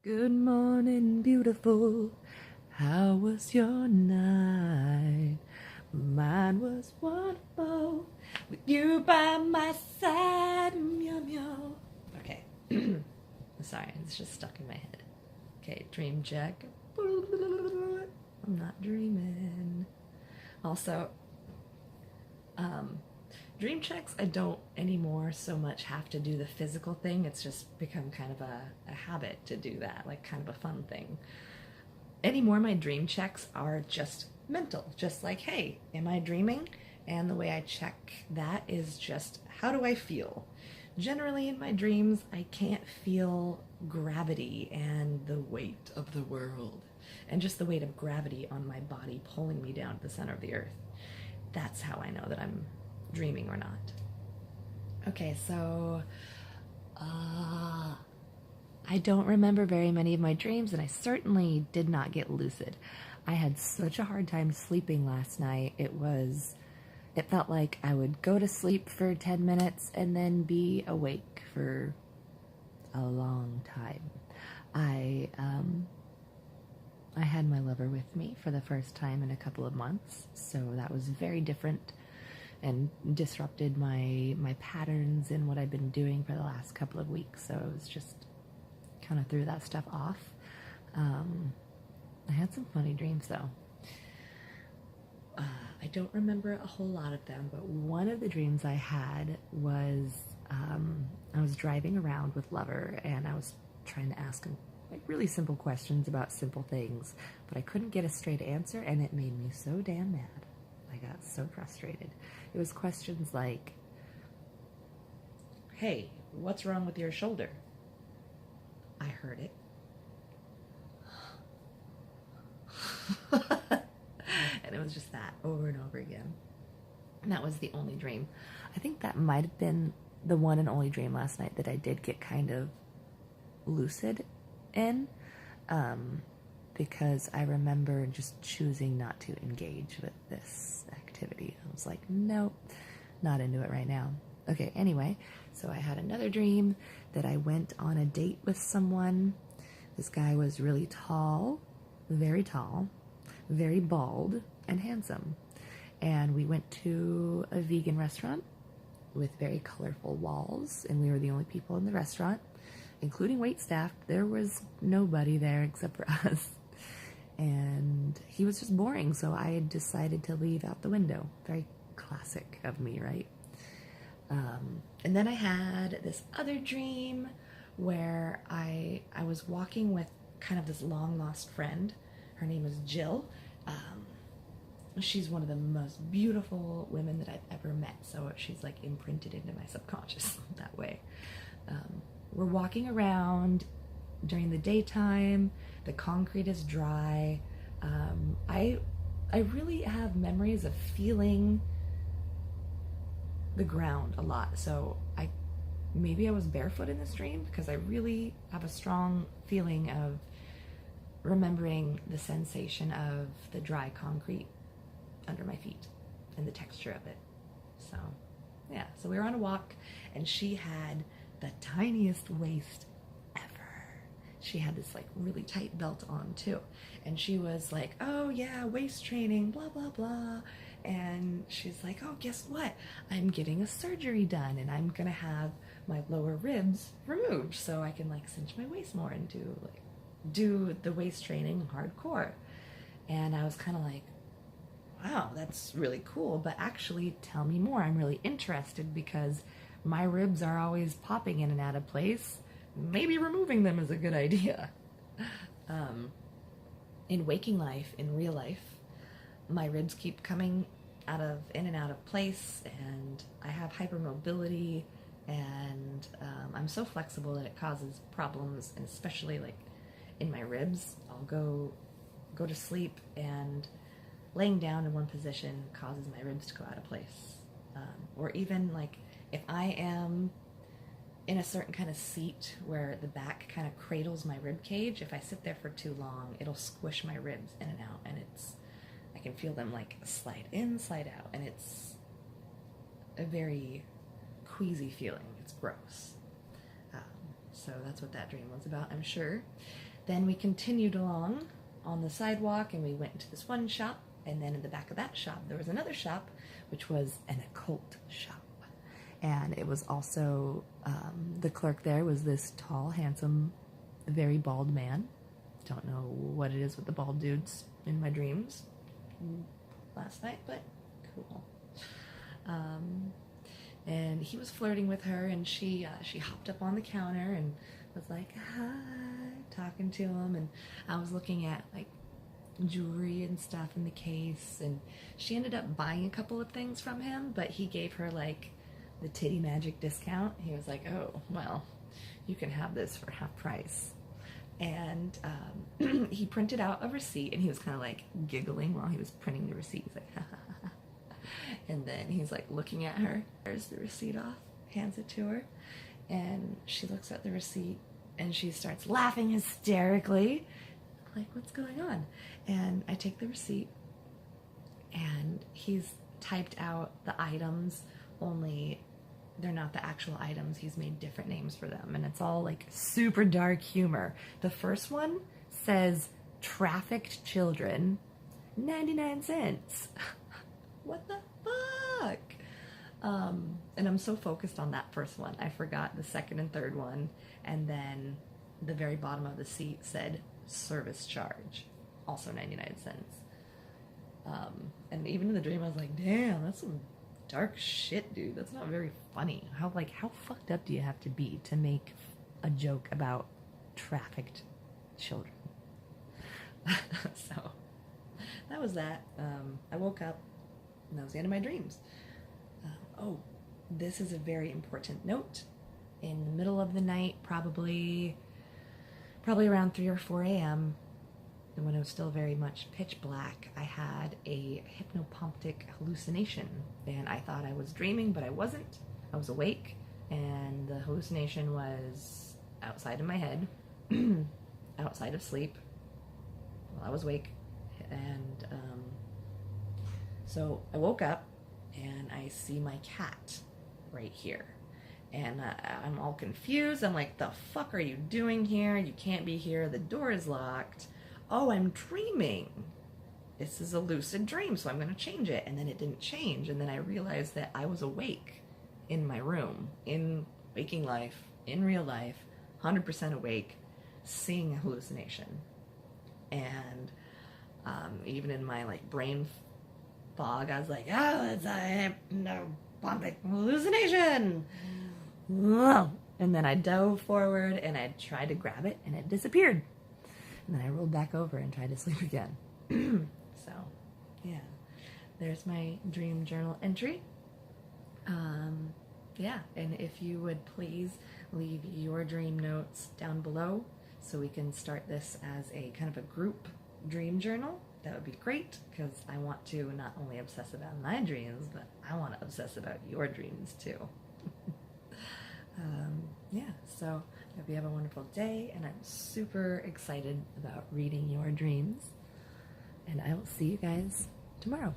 Good morning, beautiful. How was your night? Mine was wonderful with you by my side. Meow meow. Okay. Sorry, it's just stuck in my head. Okay, dream check. I'm not dreaming. Also, um, dream checks, I don't anymore so much have to do the physical thing. It's just become kind of a habit to do that, like kind of a fun thing. Anymore, my dream checks are just mental, just like, hey, am I dreaming? And the way I check that is just, how do I feel? Generally, in my dreams, I can't feel gravity and the weight of the world, and just the weight of gravity on my body pulling me down to the center of the earth. That's how I know that I'm dreaming or not. Okay, so I don't remember very many of my dreams, and I certainly did not get lucid. I had such a hard time sleeping last night. It felt like I would go to sleep for 10 minutes and then be awake for a long time. I I had my lover with me for the first time in a couple of months, so that was very different and disrupted my patterns in what I've been doing for the last couple of weeks. So it was just kind of threw that stuff off. I had some funny dreams though. I don't remember a whole lot of them, but one of the dreams I had was I was driving around with Lover, and I was trying to ask him like really simple questions about simple things, but I couldn't get a straight answer, and it made me so damn mad. I got so frustrated. It was questions like, hey, what's wrong with your shoulder? I heard it. And it was just that over and over again. And that was the only dream. I think that might have been the one and only dream last night that I did get kind of lucid in, because I remember just choosing not to engage with this activity. I was like, nope, not into it right now. Okay, anyway, so I had another dream that I went on a date with someone. This guy was really tall, very bald, and handsome. And we went to a vegan restaurant with very colorful walls, and we were the only people in the restaurant, including wait staff. There was nobody there except for us. And he was just boring, so I had decided to leave out the window. Very classic of me, right? And then I had this other dream where I was walking with kind of this long lost friend. Her name is Jill. She's one of the most beautiful women that I've ever met, so she's like imprinted into my subconscious that way. We're walking around during the daytime. The concrete is dry. I really have memories of feeling the ground a lot. So maybe I was barefoot in this dream, because I really have a strong feeling of remembering the sensation of the dry concrete under my feet and the texture of it. So yeah, so we were on a walk, and she had the tiniest waist ever. She had this like really tight belt on too, and she was like, oh yeah, waist training, blah blah blah. And she's like, oh, guess what, I'm getting a surgery done, and I'm gonna have my lower ribs removed so I can like cinch my waist more and do the waist training hardcore. And I was kind of like, wow, that's really cool, but actually tell me more. I'm really interested, because my ribs are always popping in and out of place. Maybe removing them is a good idea. In waking life, in real life, my ribs keep coming in and out of place, and I have hypermobility, and I'm so flexible that it causes problems, and especially like in my ribs. I'll go to sleep, and laying down in one position causes my ribs to go out of place. Or even like if I am in a certain kind of seat where the back kind of cradles my rib cage, if I sit there for too long, it'll squish my ribs in and out, and I can feel them like slide in, slide out, and it's a very queasy feeling. It's gross. So that's what that dream was about, I'm sure. then we continued along on the sidewalk, and we went into this one shop, and then in the back of that shop there was another shop, which was an occult shop. And it was also, the clerk there was this tall, handsome, very bald man. Don't know what it is with the bald dudes in my dreams last night, but cool. And he was flirting with her, and she hopped up on the counter and was like, hi, talking to him, and I was looking at like jewelry and stuff in the case, and she ended up buying a couple of things from him, but he gave her like the titty magic discount. He was like, oh, well, you can have this for half price. And he printed out a receipt, and he was kind of like giggling while he was printing the receipt. He's like, ha, ha, ha. And then he's like looking at her, tears the receipt off, hands it to her, and she looks at the receipt and she starts laughing hysterically. I'm like, what's going on? And I take the receipt, and he's typed out the items, only they're not the actual items. He's made different names for them, and it's all like super dark humor. The first one says trafficked children, 99 cents. What the fuck? And I'm so focused on that first one, I forgot the second and third one. And then the very bottom of the seat said service charge, also 99 cents. And even in the dream I was like, damn, that's some dark shit, dude. That's not very funny. How fucked up do you have to be to make a joke about trafficked children? So that was that. I woke up, and that was the end of my dreams. Oh, this is a very important note. In the middle of the night, probably around 3 or 4 a.m., when it was still very much pitch black, I had a hypnopompic hallucination, and I thought I was dreaming, but I wasn't. I was awake, and the hallucination was outside of my head, outside of sleep, while I was awake. And so I woke up, and I see my cat right here. And I'm all confused. I'm like, the fuck are you doing here? You can't be here. The door is locked. Oh, I'm dreaming. This is a lucid dream, so I'm going to change it. And then it didn't change. And then I realized that I was awake in my room, in waking life, in real life, 100% awake, seeing a hallucination. And even in my like brain fog, I was like, oh, it's a hypnopompic hallucination. And then I dove forward and I tried to grab it, and it disappeared. And then I rolled back over and tried to sleep again. So, yeah, there's my dream journal entry. Yeah, and if you would please leave your dream notes down below so we can start this as a kind of a group dream journal, that would be great, because I want to not only obsess about my dreams, but I want to obsess about your dreams too. Yeah, so I hope you have a wonderful day, and I'm super excited about reading your dreams, and I will see you guys tomorrow.